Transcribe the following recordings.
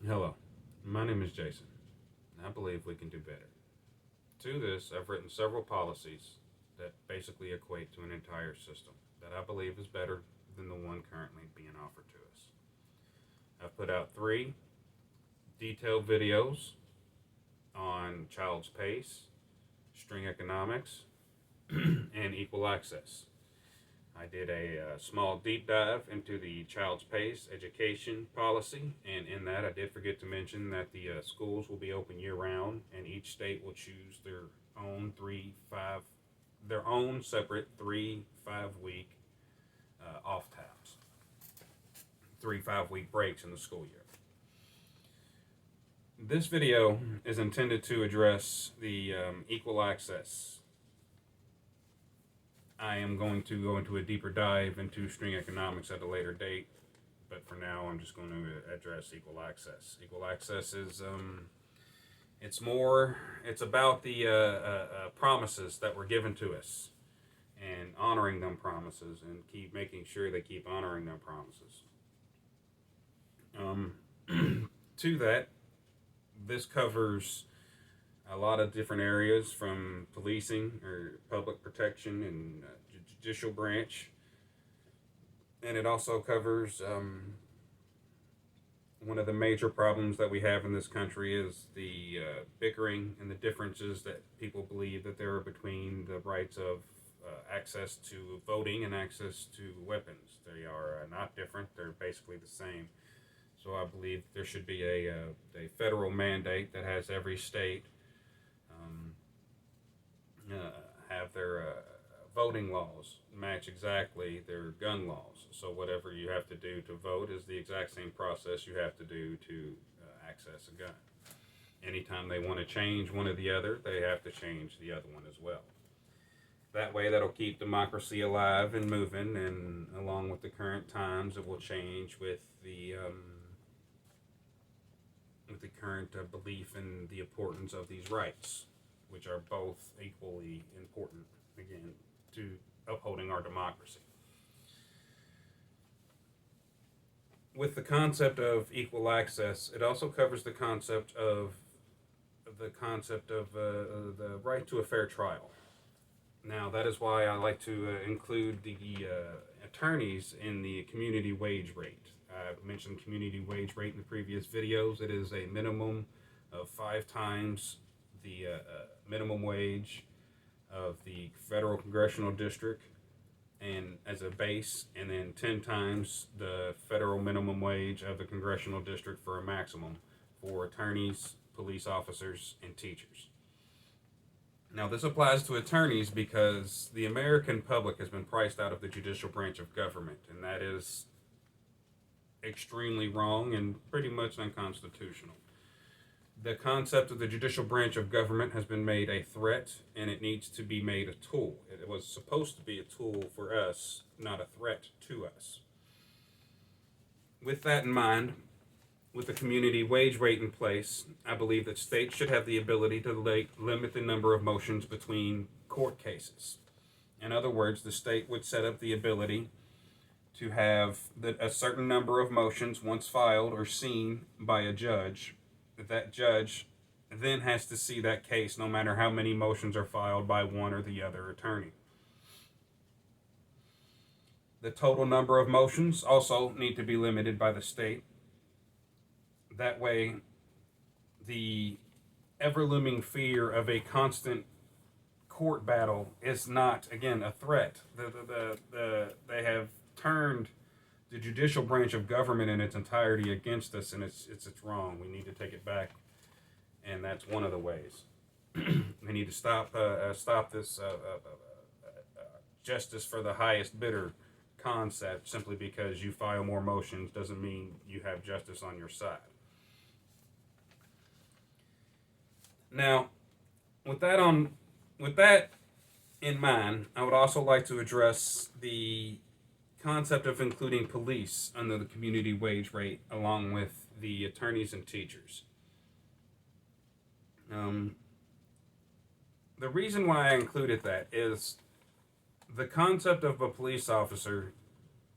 Hello, my name is Jason, and I believe we can do better. To this, I've written several policies that basically equate to an entire system that I believe is better than the one currently being offered to us. I've put out three detailed videos on child's pace, string economics, and equal access. I did a small deep dive into the child's pace education policy, and in that, I did forget to mention that the schools will be open year round, and each state will choose own their own separate 3 5 week off times, 3 5 week breaks in the school year. This video is intended to address the equal access. I am going to go into a deeper dive into string economics at a later date, but for now, I'm just going to address equal access. Equal access is it's about the promises that were given to us and honoring them promises and keep making sure they keep honoring their promises. To that, this covers a lot of different areas from policing or public protection and judicial branch, and it also covers one of the major problems that we have in this country is the bickering and the differences that people believe that there are between the rights of access to voting and access to weapons. They are not different; they're basically the same. So I believe there should be a federal mandate that has every state um, have their voting laws match exactly their gun laws. So whatever you have to do to vote is the exact same process you have to do to access a gun. Anytime they want to change one or the other, they have to change the other one as well. That way, that'll keep democracy alive and moving, and along with the current times, it will change with the current belief in the importance of these rights, which are both equally important, again, to upholding our democracy. With the concept of equal access, it also covers the right to a fair trial. Now, that is why I like to include the attorneys in the community wage rate. I've mentioned community wage rate in the previous videos. It is a minimum of 5 times the minimum wage of the federal congressional district and as a base, and then 10 times the federal minimum wage of the congressional district for a maximum for attorneys, police officers, and teachers. Now, this applies to attorneys because the American public has been priced out of the judicial branch of government, and that is extremely wrong and pretty much unconstitutional. The concept of the judicial branch of government has been made a threat, and it needs to be made a tool. It was supposed to be a tool for us, not a threat to us. With that in mind, with the community wage rate in place, I believe that states should have the ability to limit the number of motions between court cases. In other words, the state would set up the ability to have a certain number of motions once filed or seen by a judge. That judge then has to see that case no matter how many motions are filed by one or the other attorney. The total number of motions also need to be limited by the state. That way, the ever looming fear of a constant court battle is not, again, a threat. They have turned the judicial branch of government in its entirety against us, and it's wrong. We need to take it back, and that's one of the ways. We need to stop this justice for the highest bidder concept. Simply because you file more motions doesn't mean you have justice on your side. Now, with that in mind, I would also like to address the concept of including police under the community wage rate along with the attorneys and teachers. The reason why I included that is the concept of a police officer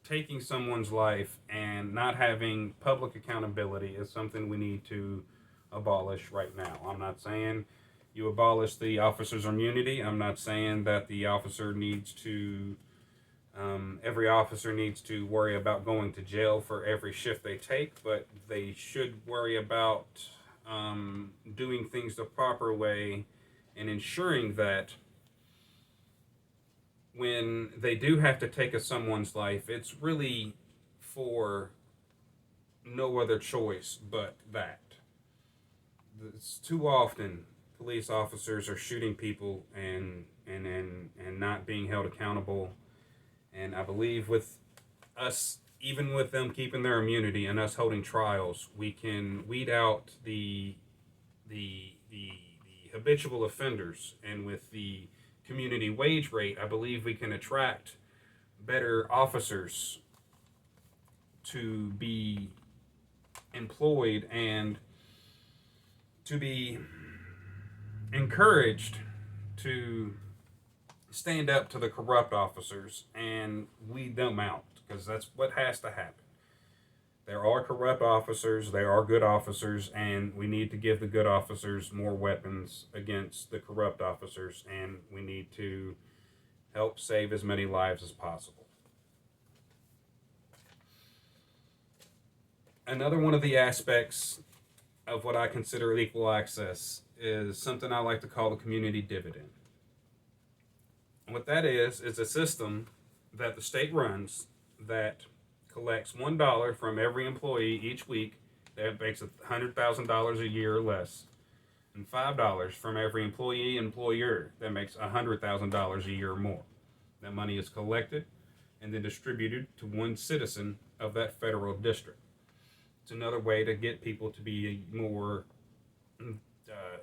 taking someone's life and not having public accountability is something we need to abolish right now. I'm not saying you abolish the officer's immunity. I'm not saying that the officer needs to, every officer needs to worry about going to jail for every shift they take, but they should worry about doing things the proper way and ensuring that when they do have to take someone's life, it's really for no other choice but that. It's too often police officers are shooting people and not being held accountable. And I believe with us, even with them keeping their immunity and us holding trials, we can weed out the habitual offenders. And with the community wage rate, I believe we can attract better officers to be employed and to be encouraged to stand up to the corrupt officers and weed them out, because that's what has to happen. There are corrupt officers, there are good officers, and we need to give the good officers more weapons against the corrupt officers, and we need to help save as many lives as possible. Another one of the aspects of what I consider equal access is something I like to call the community dividend. And what that is a system that the state runs that collects $1 from every employee each week that makes $100,000 a year or less, and $5 from every employer that makes $100,000 a year or more. That money is collected and then distributed to one citizen of that federal district. It's another way to get people to be more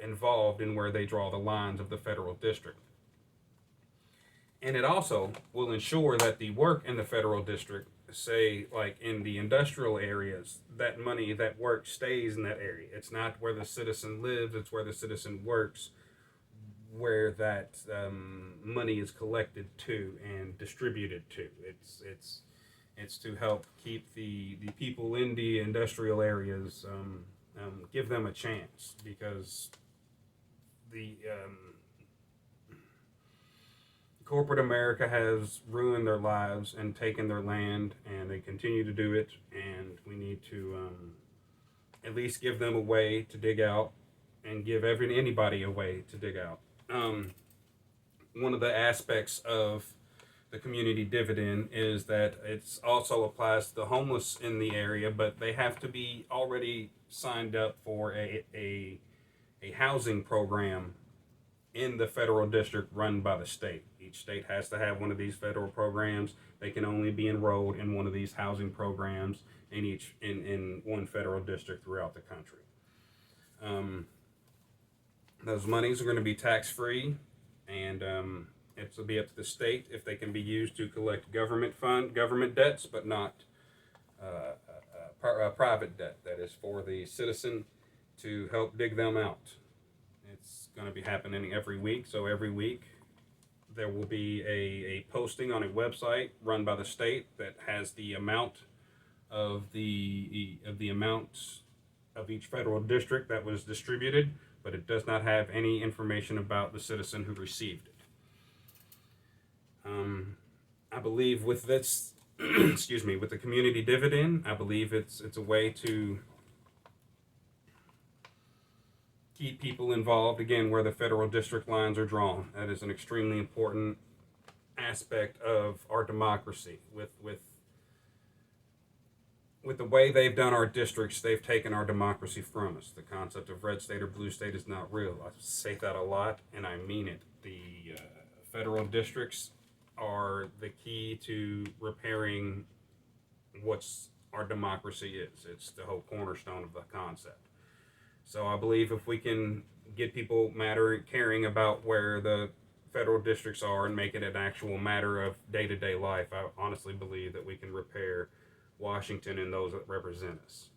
involved in where they draw the lines of the federal district. And it also will ensure that the work in the federal district, say like in the industrial areas, that money, that work stays in that area. It's not where the citizen lives, it's where the citizen works, where that money is collected to and distributed to. It's to help keep the people in the industrial areas, give them a chance, because the corporate America has ruined their lives and taken their land, and they continue to do it. And we need to at least give them a way to dig out, and give anybody a way to dig out. One of the aspects of the community dividend is that it also applies to the homeless in the area, but they have to be already signed up for a housing program in the federal district run by the state. Each state has to have one of these federal programs. They can only be enrolled in one of these housing programs in one federal district throughout the country. Those monies are going to be tax-free, and it will be up to the state if they can be used to collect government debts, but not private debt that is for the citizen to help dig them out. It's going to be happening every week. So every week there will be a posting on a website run by the state that has the amount of the amount of each federal district that was distributed, but it does not have any information about the citizen who received it. I believe with this, excuse me, with the community dividend, I believe it's a way to keep people involved again where the federal district lines are drawn. That is an extremely important aspect of our democracy. With the way they've done our districts, they've taken our democracy from us. The concept of red state or blue state is not real. I say that a lot, and I mean it. The federal districts are the key to repairing what's our democracy is. It's the whole cornerstone of the concept. So I believe if we can get people caring about where the federal districts are and make it an actual matter of day-to-day life, I honestly believe that we can repair Washington and those that represent us.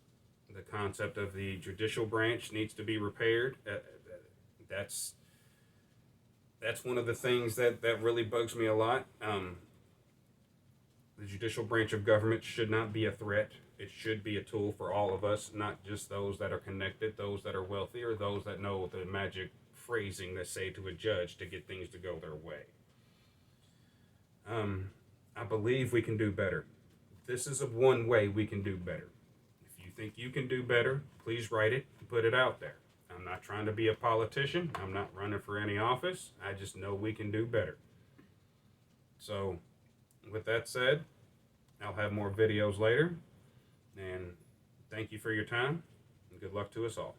The concept of the judicial branch needs to be repaired. That's one of the things that really bugs me a lot. The judicial branch of government should not be a threat. It should be a tool for all of us, not just those that are connected, those that are wealthy, or those that know the magic phrasing that say to a judge to get things to go their way. I believe we can do better. This is one way we can do better. If you think you can do better, please write it and put it out there. I'm not trying to be a politician. I'm not running for any office. I just know we can do better. So, with that said, I'll have more videos later. And thank you for your time. And good luck to us all.